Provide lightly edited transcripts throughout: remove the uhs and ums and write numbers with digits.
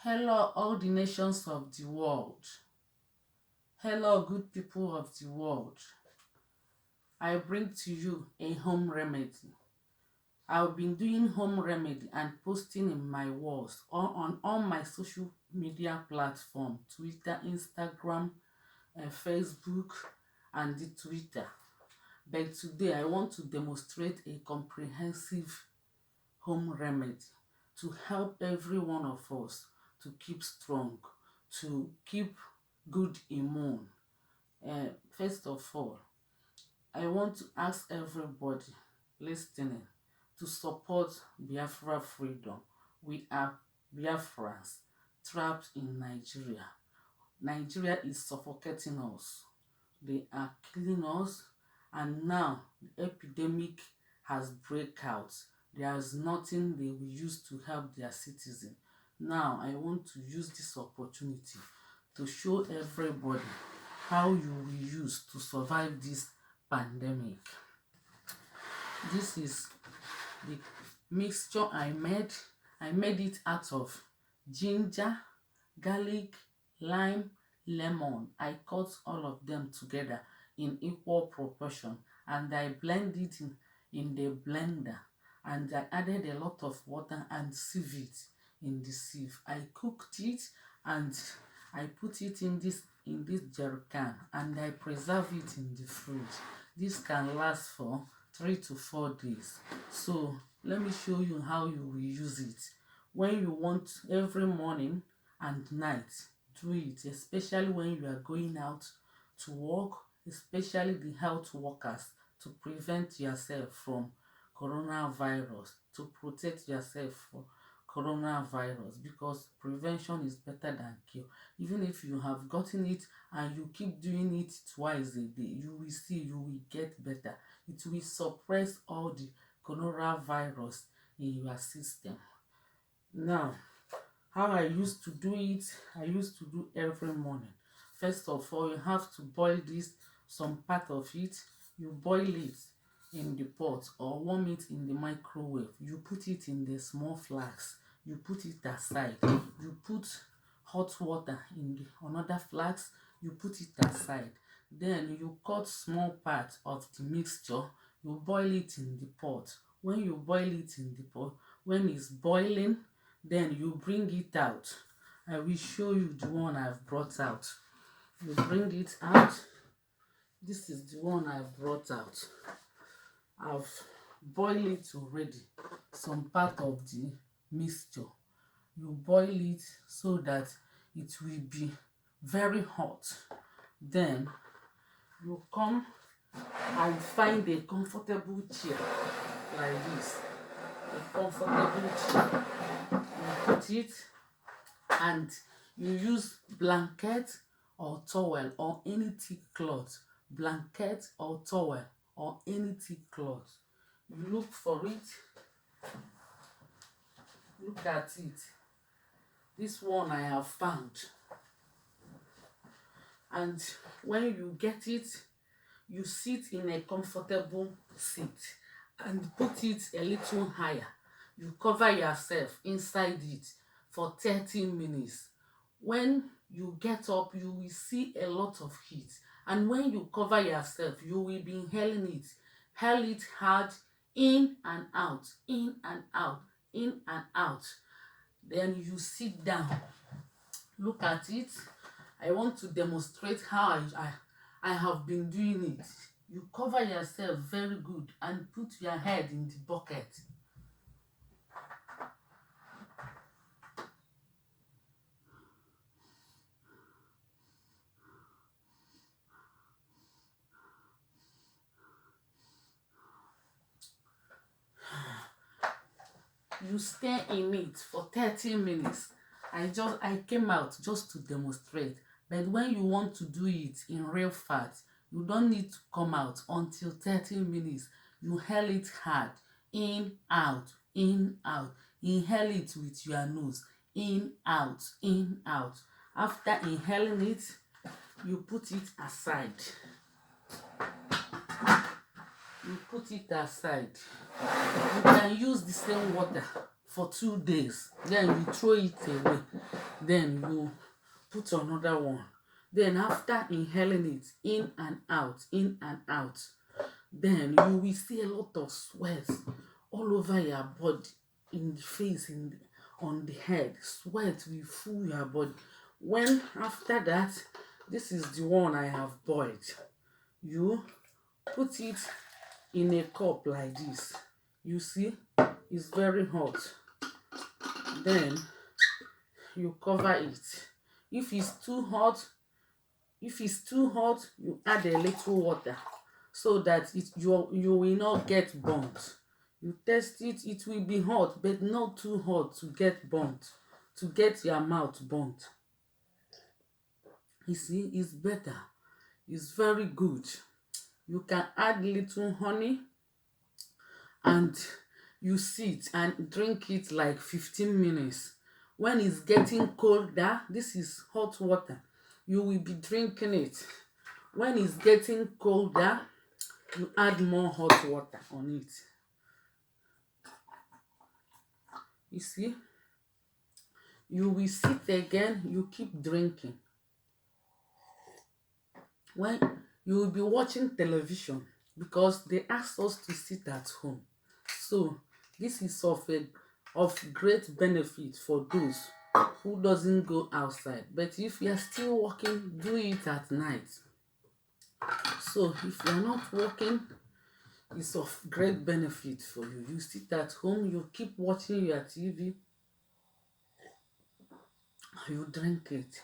Hello, all the nations of the world. Hello, good people of the world. I bring to you a home remedy. I've been doing home remedy and posting in my walls or on all my social media platforms, Twitter, Instagram, Facebook, and the Twitter. But today I want to demonstrate a comprehensive home remedy to help every one of us to keep strong, to keep good immune. First of all, I want to ask everybody listening to support Biafra freedom. We are Biafrans trapped in Nigeria. Nigeria is suffocating us. They are killing us, and now the epidemic has break out. There is nothing they will use to help their citizens. Now I want to use this opportunity to show everybody how you will use to survive this pandemic. This is the mixture I made. I made it out of ginger, garlic, lime, lemon. I cut all of them together in equal proportion and I blend it in the blender, and I added a lot of water and sieve it in the sieve. I cooked it and I put it in this jerry can and I preserve it in the fridge. This can last for 3 to 4 days. So let me show you how you will use it. When you want, every morning and night, do it, especially when you are going out to work, especially the health workers, to prevent yourself from coronavirus, to protect yourself from coronavirus, because prevention is better than cure. Even if you have gotten it and you keep doing it twice a day, you will see you will get better. It will suppress all the coronavirus in your system. Now, how I used to do it, I used to do every morning. First of all, you have to boil this, some part of it, you boil it in the pot or warm it in the microwave. You put it in the small flask, you put it aside. You put hot water in the another flask, you put it aside. Then you cut small part of the mixture, you boil it in the pot. When you boil it in the pot, when it's boiling, then you bring it out. I will show you the one I've brought out. You bring it out. This is the one I've brought out. I've boiled it already, some part of the mixture. You boil it so that it will be very hot. Then you come and find a comfortable chair like this. A comfortable chair. You put it and you use blanket or towel or any thick cloth. Blanket or towel or any thick cloth. You look for it. Look at it. This one I have found. And when you get it, you sit in a comfortable seat and put it a little higher. You cover yourself inside it for 30 minutes. When you get up, you will see a lot of heat. And when you cover yourself, you will be inhaling it. Inhale it hard, in and out, in and out, in and out. Then you sit down. Look at it. I want to demonstrate how I have been doing it. You cover yourself very good and put your head in the bucket. You stay in it for 30 minutes. I came out just to demonstrate. But when you want to do it in real fact, you don't need to come out until 30 minutes. You inhale it hard. In, out, in, out. Inhale it with your nose. In, out, in, out. After inhaling it, you put it aside. You put it aside. You can use the same water for 2 days. Then you throw it away. Then you put another one. Then after inhaling it in and out, in and out, then you will see a lot of sweat all over your body, in the face, on the head. Sweat will fill your body. When after that, this is the one I have boiled. You put it in a cup like this. You see, it's very hot. Then you cover it. If it's too hot, you add a little water so that you will not get burnt. You test it, it will be hot, but not too hot to get burnt, to get your mouth burnt. You see, it's better. It's very good. You can add little honey and you sit and drink it like 15 minutes. When it's getting colder, this is hot water, you will be drinking it. When it's getting colder, you add more hot water on it. You see, you will sit again, you keep drinking. When you will be watching television, because they asked us to sit at home. So this is of great benefit for those who doesn't go outside. But if you are still working, do it at night. So if you are not working, it's of great benefit for you. You sit at home, you keep watching your TV, you drink it.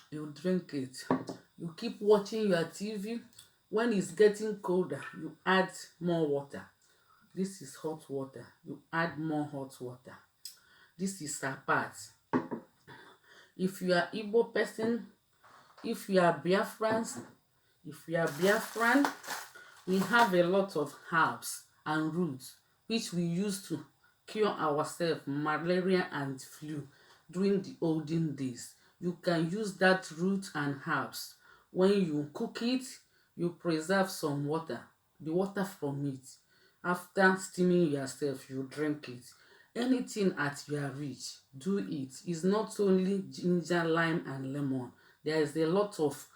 You drink it. You keep watching your TV. When it's getting colder, you add more water. This is hot water. You add more hot water. This is apart. If you are Igbo person, if you are Biafrans, we have a lot of herbs and roots which we use to cure ourselves malaria and flu during the olden days. You can use that root and herbs. When you cook it, you preserve some water, the water from it. After steaming yourself, you drink it. Anything at your reach, do it. It's not only ginger, lime, and lemon. There is a lot of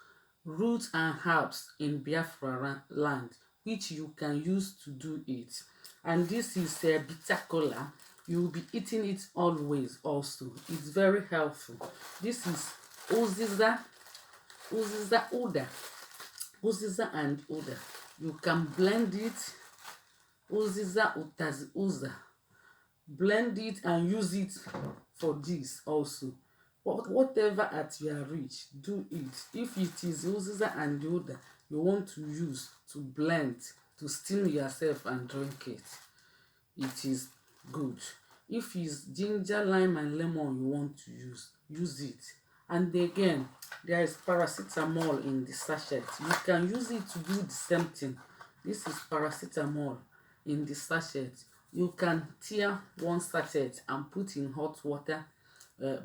roots and herbs in Biafra land which you can use to do it. And this is bitter cola. You will be eating it always also. It's very helpful. This is uziza and uda. You can blend it. Uziza utazi uza. Blend it and use it for this also. But whatever at your reach, do it. If it is uziza and uda you want to use to blend, to steam yourself and drink it, it is good. If it's ginger, lime, and lemon you want to use it. And again, there is paracetamol in the sachet. You can use it to do the same thing. This is paracetamol in the sachet. You can tear one sachet and put in hot water,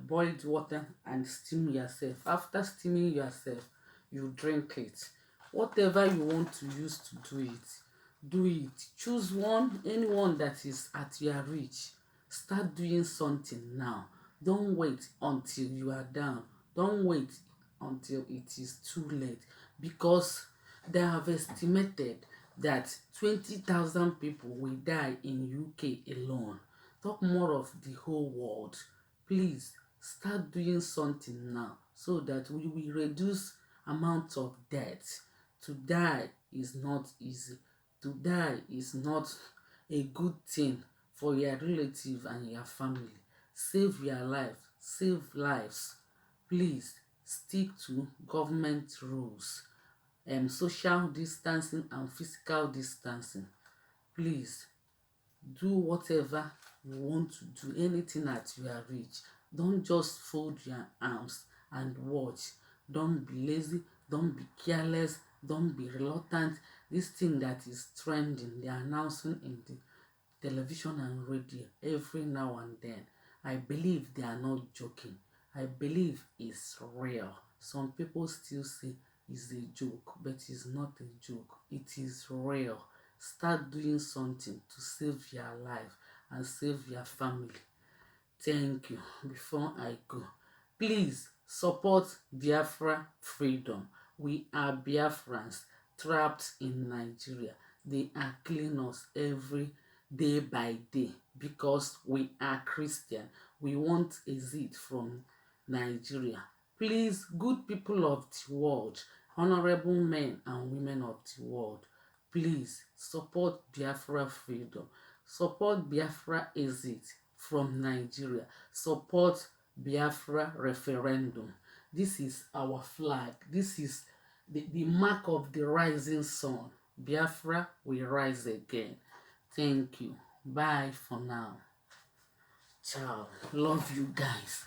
boiled water, and steam yourself. After steaming yourself, you drink it. Whatever you want to use to do it, do it. Choose one, anyone that is at your reach. Start doing something now. Don't wait until you are down. Don't wait until it is too late, because they have estimated that 20,000 people will die in UK alone. Talk more of the whole world. Please start doing something now so that we will reduce amount of death. To die is not easy. To die is not a good thing for your relative and your family. Save your life. Save lives. Please stick to government rules. Social distancing and physical distancing. Please do whatever you want to do, anything at your reach. Don't just fold your arms and watch. Don't be lazy, don't be careless, don't be reluctant. This thing that is trending, they are announcing in the television and radio every now and then, I believe they are not joking. I believe it's real. Some people still say it's a joke, but it's not a joke. It is real. Start doing something to save your life and save your family. Thank you. Before I go, please support Biafra freedom. We are Biafrans trapped in Nigeria. They are killing us every day by day because we are Christian. We want exit from Nigeria. Please, good people of the world, honorable men and women of the world, please support Biafra freedom. Support Biafra exit from Nigeria. Support Biafra referendum. This is our flag. This is the mark of the rising sun. Biafra will rise again. Thank you. Bye for now. Ciao. Love you guys.